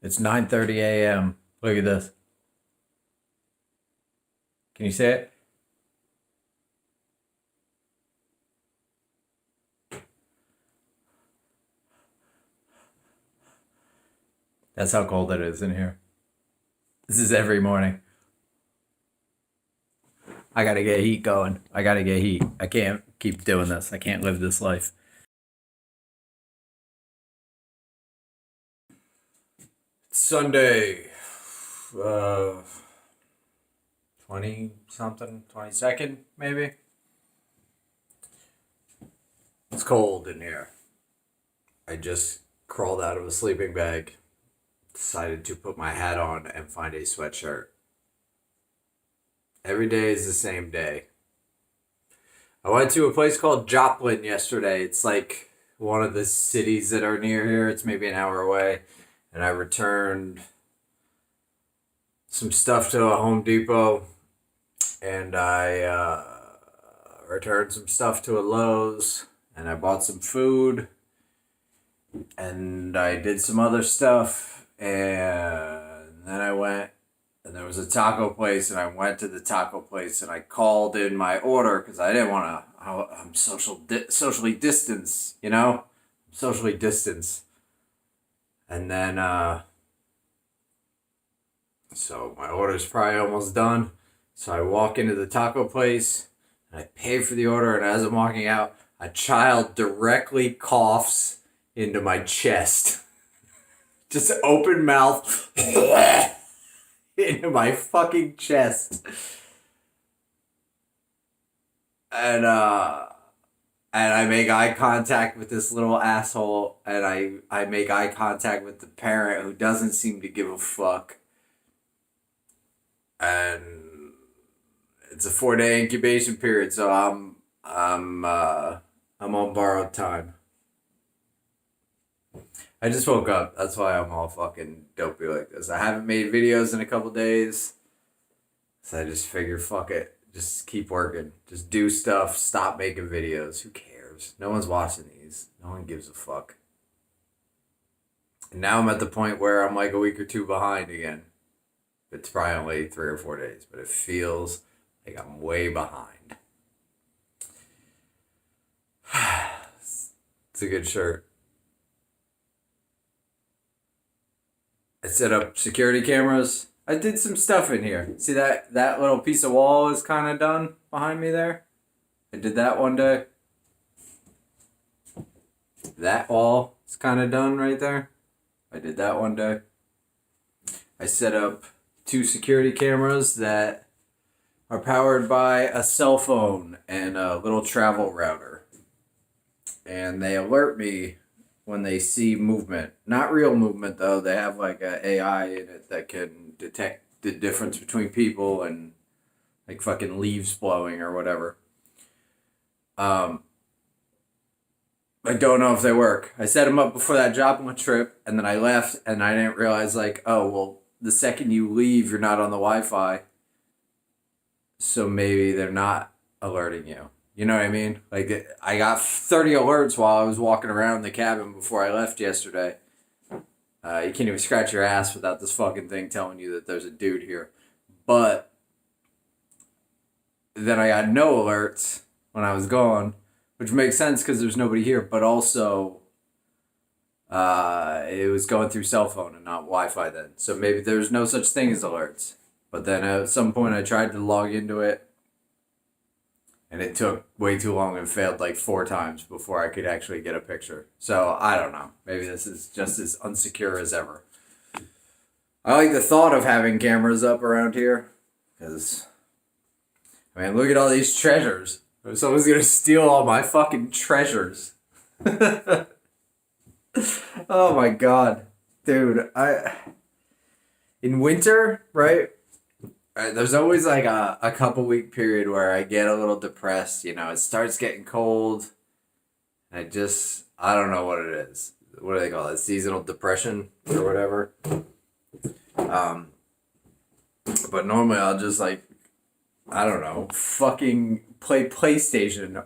It's 9:30 a.m. Look at this. Can you see it? That's how cold it is in here. This is every morning. I gotta get heat going. I gotta get heat. I can't keep doing this. I can't live this life. Sunday, 20 something, 22nd, maybe. It's cold in here. I just crawled out of a sleeping bag, decided to put my hat on and find a sweatshirt. Every day is the same day. I went to a place called Joplin yesterday. It's like one of the cities that are near here. It's maybe an hour away. And I returned some stuff to a Home Depot. And I returned some stuff to a Lowe's. And I bought some food. And I did some other stuff. And then I went, and there was a taco place, and I went to the taco place, and I called in my order because I didn't want to. I'm socially distanced, you know, socially distanced. And then, so my order's probably almost done. So I walk into the taco place, and I pay for the order, and as I'm walking out, a child directly coughs into my chest. Just open mouth into my fucking chest. And I make eye contact with this little asshole, and I make eye contact with the parent who doesn't seem to give a fuck. And it's a 4-day incubation period, so I'm on borrowed time. I just woke up. That's why I'm all fucking dopey like this. I haven't made videos in a couple days. So I just figured, fuck it. Just keep working. Just do stuff. Stop making videos. Who cares? No one's watching these. No one gives a fuck. And now I'm at the point where I'm like a week or two behind again. It's probably only 3 or 4 days, but it feels like I'm way behind. It's a good shirt. I set up security cameras. I did some stuff in here. See that little piece of wall is kind of done behind me there? I did that one day. That wall is kind of done right there. I did that one day. I set up 2 security cameras that are powered by a cell phone and a little travel router. And they alert me when they see movement. Not real movement though. They have like a AI in it that can detect the difference between people and like fucking leaves blowing or whatever. I don't know if they work. I set them up before that Joplin trip, and then I left, and I didn't realize like, oh well, the second you leave, you're not on the Wi-Fi, so maybe they're not alerting you. You know what I mean? Like, I got 30 alerts while I was walking around the cabin before I left yesterday. You can't even scratch your ass without this fucking thing telling you that there's a dude here. But then I got no alerts when I was gone, which makes sense because there's nobody here. But also, it was going through cell phone and not Wi-Fi then. So maybe there's no such thing as alerts. But then at some point I tried to log into it, and it took way too long and failed like 4 times before I could actually get a picture. So, I don't know. Maybe this is just as unsecure as ever. I like the thought of having cameras up around here. Because, I mean, look at all these treasures. Someone's going to steal all my fucking treasures. Oh my god. Dude, in winter, right? There's always like a couple week period where I get a little depressed, you know, it starts getting cold. I don't know what it is. What do they call it? Seasonal depression or whatever. But normally I'll just like, I don't know, fucking play PlayStation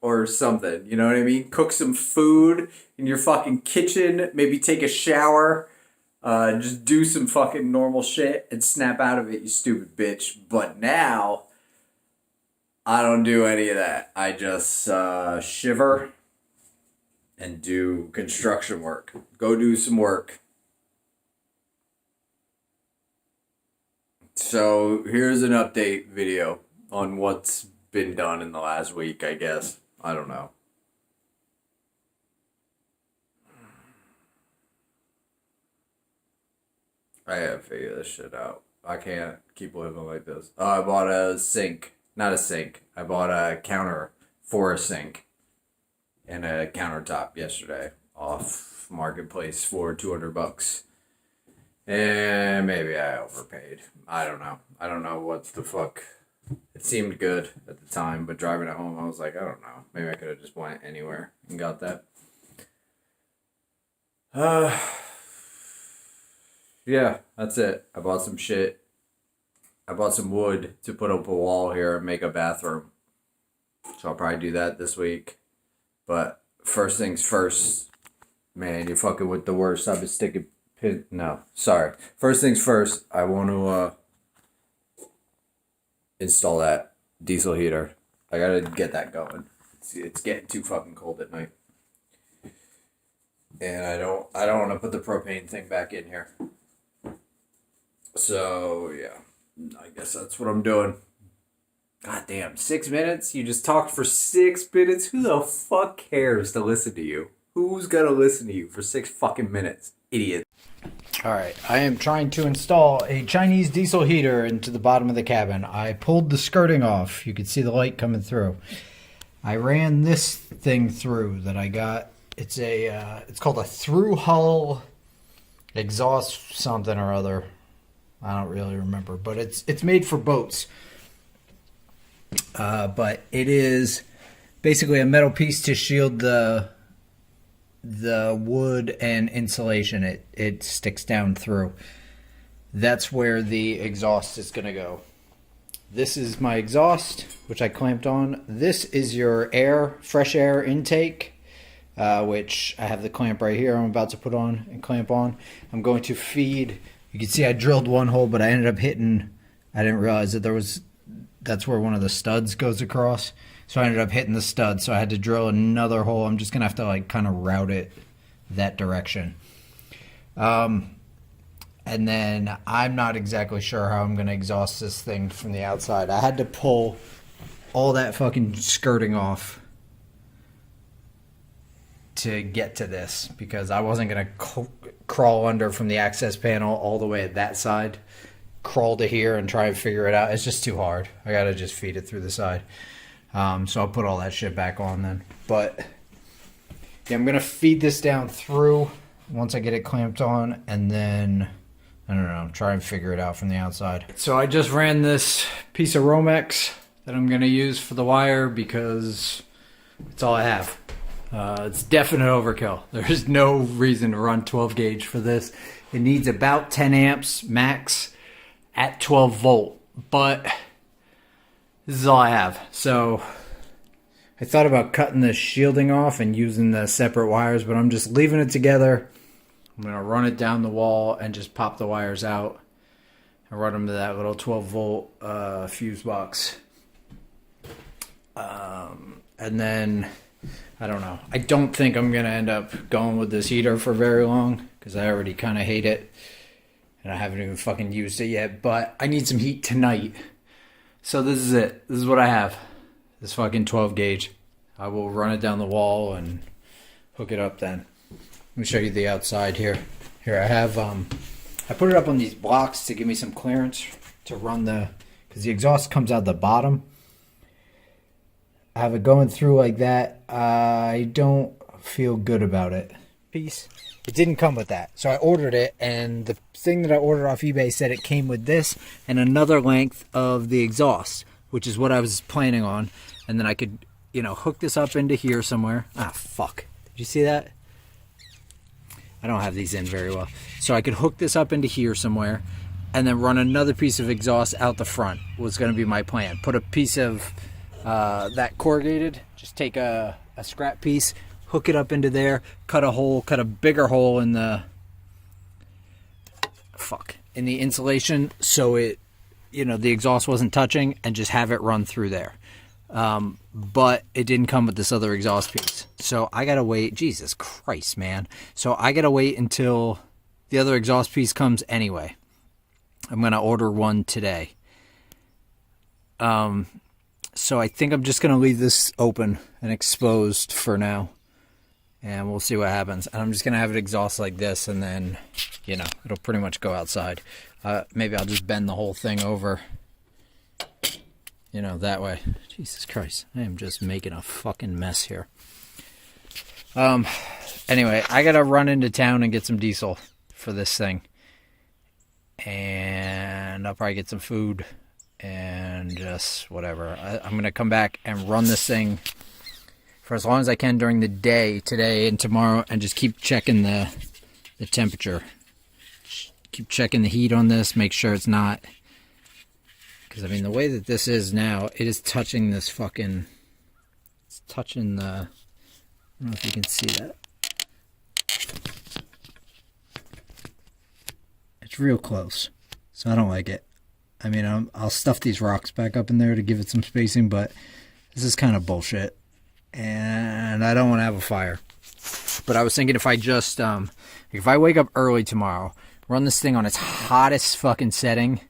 or something, you know what I mean? Cook some food in your fucking kitchen, maybe take a shower. Just do some fucking normal shit and snap out of it, you stupid bitch. But now, I don't do any of that. I just shiver and do construction work. Go do some work. So here's an update video on what's been done in the last week, I guess. I don't know. I gotta figure this shit out. I can't keep living like this. Oh, I bought a sink. Not a sink. I bought a counter for a sink and a countertop yesterday off Marketplace for $200. And maybe I overpaid. I don't know. I don't know what the fuck. It seemed good at the time, but driving it home, I was like, I don't know. Maybe I could have just went anywhere and got that. Yeah, that's it. I bought some shit. I bought some wood to put up a wall here and make a bathroom. So I'll probably do that this week. But first things first, man, you're fucking with the worst. I've been sticking pin. No, sorry. First things first, I want to install that diesel heater. I gotta get that going. It's getting too fucking cold at night. And I don't want to put the propane thing back in here. So, yeah. I guess that's what I'm doing. God damn, 6 minutes? You just talked for 6 minutes? Who the fuck cares to listen to you? Who's gonna listen to you for 6 fucking minutes? Idiot. Alright, I am trying to install a Chinese diesel heater into the bottom of the cabin. I pulled the skirting off. You can see the light coming through. I ran this thing through that I got. It's called a through hull exhaust something or other. I don't really remember, but it's made for boats. But it is basically a metal piece to shield the wood and insulation. It sticks down through. That's where the exhaust is going to go. This is my exhaust, which I clamped on. This is your fresh air intake, which I have the clamp right here. I'm about to put on and clamp on. I'm going to feed. You can see I drilled one hole, but I ended up hitting. I didn't realize that that's where one of the studs goes across. So I ended up hitting the stud, so I had to drill another hole. I'm just going to have to like kind of route it that direction. And then I'm not exactly sure how I'm going to exhaust this thing from the outside. I had to pull all that fucking skirting off to get to this because I wasn't going to crawl under from the access panel all the way at that side, crawl to here and try and figure it out. It's just too hard. I got to just feed it through the side. So I'll put all that shit back on then. But yeah, I'm going to feed this down through once I get it clamped on, and then, I don't know, try and figure it out from the outside. So I just ran this piece of Romex that I'm going to use for the wire because it's all I have. It's definite overkill. There's no reason to run 12 gauge for this. It needs about 10 amps max at 12 volt, but this is all I have. So I thought about cutting the shielding off and using the separate wires, but I'm just leaving it together. I'm going to run it down the wall and just pop the wires out and run them to that little 12 volt fuse box. And then, I don't know. I don't think I'm going to end up going with this heater for very long because I already kind of hate it. And I haven't even fucking used it yet. But I need some heat tonight. So this is it. This is what I have. This fucking 12 gauge. I will run it down the wall and hook it up then. Let me show you the outside here. Here I have, I put it up on these blocks to give me some clearance to run because the exhaust comes out the bottom. I have it going through like that. I don't feel good about it. It didn't come with that. So I ordered it, and the thing that I ordered off eBay said it came with this and another length of the exhaust, which is what I was planning on. And then I could, hook this up into here somewhere. Ah, fuck. Did you see that? I don't have these in very well. So I could hook this up into here somewhere and then run another piece of exhaust out the front was going to be my plan. Put a piece of that corrugated, just take a scrap piece, hook it up into there, cut a bigger hole in the in the insulation, so it, the exhaust wasn't touching, and just have it run through there. But it didn't come with this other exhaust piece. So I gotta wait. Jesus Christ, man. So I gotta wait until the other exhaust piece comes anyway. I'm gonna order one today. So I think I'm just gonna leave this open and exposed for now. And we'll see what happens. And I'm just gonna have it exhaust like this, and then, it'll pretty much go outside. Maybe I'll just bend the whole thing over. That way. Jesus Christ. I am just making a fucking mess here. Anyway, I gotta run into town and get some diesel for this thing. And I'll probably get some food and just whatever. I'm gonna come back and run this thing for as long as I can during the day, today and tomorrow, and just keep checking the temperature. Keep checking the heat on this, make sure it's not... Because, the way that this is now, it is touching this fucking... It's touching the... I don't know if you can see that. It's real close. So I don't like it. I'll stuff these rocks back up in there to give it some spacing, but this is kind of bullshit. And I don't want to have a fire. But I was thinking if I just... if I wake up early tomorrow, run this thing on its hottest fucking setting...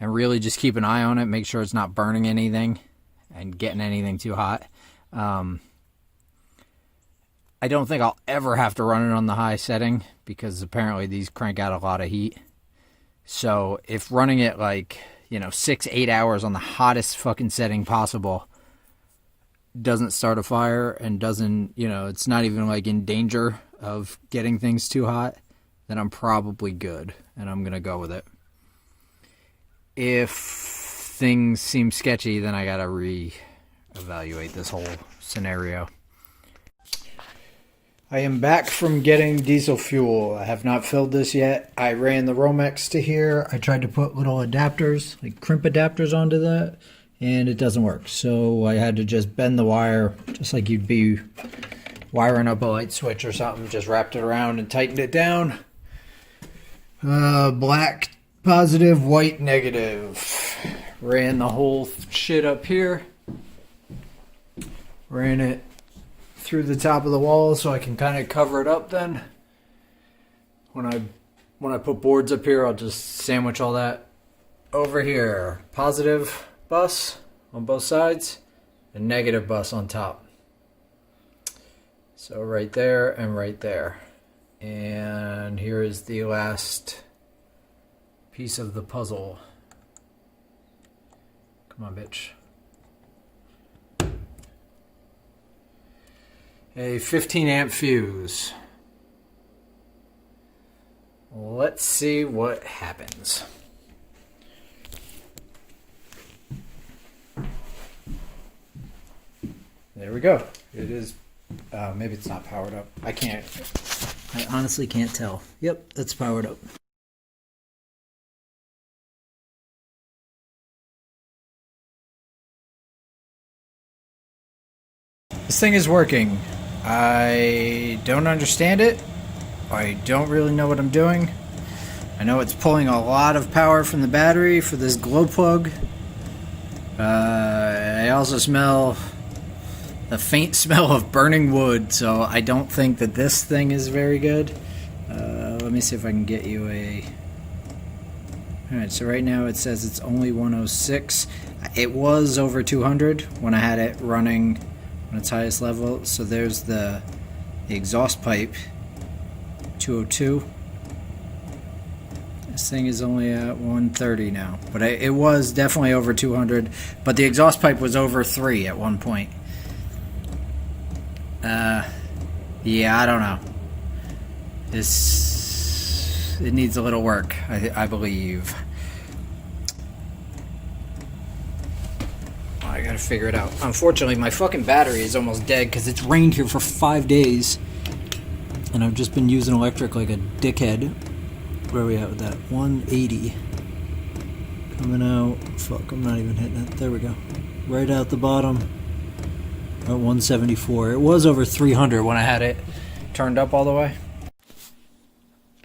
and really just keep an eye on it, make sure it's not burning anything and getting anything too hot. I don't think I'll ever have to run it on the high setting, because apparently these crank out a lot of heat. So if running it 6-8 hours on the hottest fucking setting possible doesn't start a fire and doesn't, it's not even in danger of getting things too hot, then I'm probably good, and I'm going to go with it. If things seem sketchy, then I gotta re-evaluate this whole scenario. I am back from getting diesel fuel. I have not filled this yet. I ran the Romex to here. I tried to put little adapters, crimp adapters onto that, and it doesn't work. So I had to just bend the wire, just like you'd be wiring up a light switch or something. Just wrapped it around and tightened it down. Black positive, white negative. Ran the whole shit up here. Ran it through the top of the wall so I can kind of cover it up then. When I put boards up here, I'll just sandwich all that over here. Positive bus on both sides and negative bus on top. So right there and right there. And here is the last piece of the puzzle. Come on, bitch. A 15 amp fuse. Let's see what happens. There we go. It is, maybe it's not powered up. I honestly can't tell. Yep, it's powered up. This thing is working. I don't understand it. I don't really know what I'm doing. I know it's pulling a lot of power from the battery for this glow plug. I also smell the faint smell of burning wood, so I don't think that this thing is very good. Let me see if I can get you a... Alright, so right now it says it's only 106. It was over 200 when I had it running on its highest level. So there's the exhaust pipe, 202. This thing is only at 130 now, but it was definitely over 200, but the exhaust pipe was over 3 at one point. Yeah, I don't know. It needs a little work, I believe. I gotta figure it out. Unfortunately, my fucking battery is almost dead because it's rained here for 5 days. And I've just been using electric like a dickhead. Where are we at with that? 180. Coming out. Fuck, I'm not even hitting it. There we go. Right out the bottom. At 174. It was over 300 when I had it turned up all the way.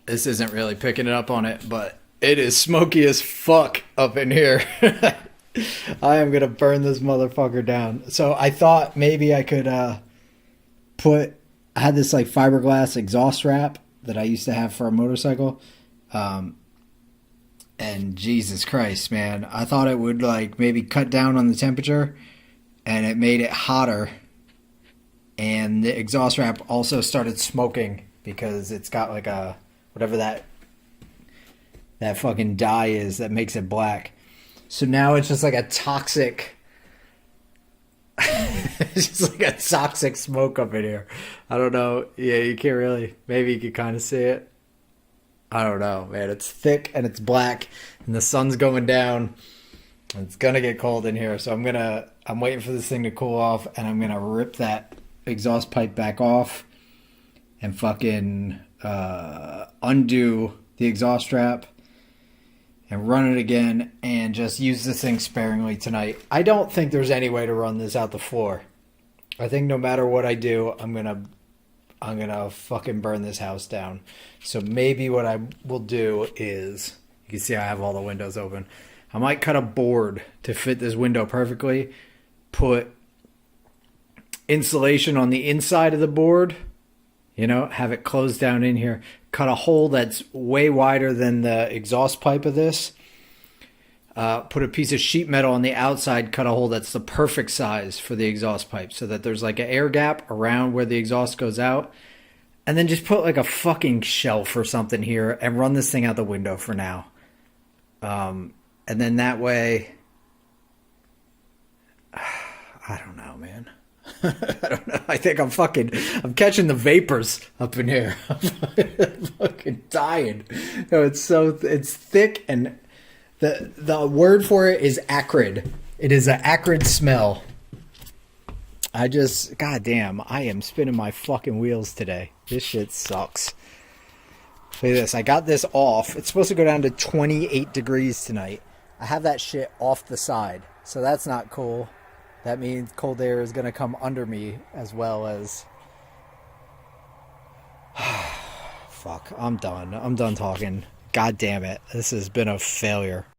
This isn't really picking it up on it, but It is smoky as fuck up in here. I am gonna burn this motherfucker down. So I thought maybe I could I had this like fiberglass exhaust wrap that I used to have for a motorcycle. And Jesus Christ, man, I thought it would like maybe cut down on the temperature, and it made it hotter. And the exhaust wrap also started smoking because it's got like a whatever that fucking dye is that makes it black. So now it's just like a toxic it's just like a toxic smoke up in here. I don't know. Yeah, you can't really. Maybe you could kind of see it. I don't know, man. It's thick and it's black and the sun's going down. It's gonna get cold in here, so I'm waiting for this thing to cool off, and I'm gonna rip that exhaust pipe back off and fucking undo the exhaust strap and run it again and just use this thing sparingly tonight. I don't think there's any way to run this out the floor. I think no matter what I do, I'm gonna fucking burn this house down. So maybe what I will do is, you can see I have all the windows open. I might cut a board to fit this window perfectly, put insulation on the inside of the board, have it closed down in here, cut a hole that's way wider than the exhaust pipe of this, put a piece of sheet metal on the outside, cut a hole that's the perfect size for the exhaust pipe so that there's like an air gap around where the exhaust goes out, and then just put like a fucking shelf or something here and run this thing out the window for now. And then that way, I don't know, man. I don't know. I think I'm catching the vapors up in here. I'm fucking dying. It's thick, and the word for it is acrid. It is an acrid smell. Goddamn, I am spinning my fucking wheels today. This shit sucks. Look at this. I got this off. It's supposed to go down to 28 degrees tonight. I have that shit off the side, so that's not cool. That means cold air is going to come under me as well as... Fuck, I'm done. I'm done talking. God damn it. This has been a failure.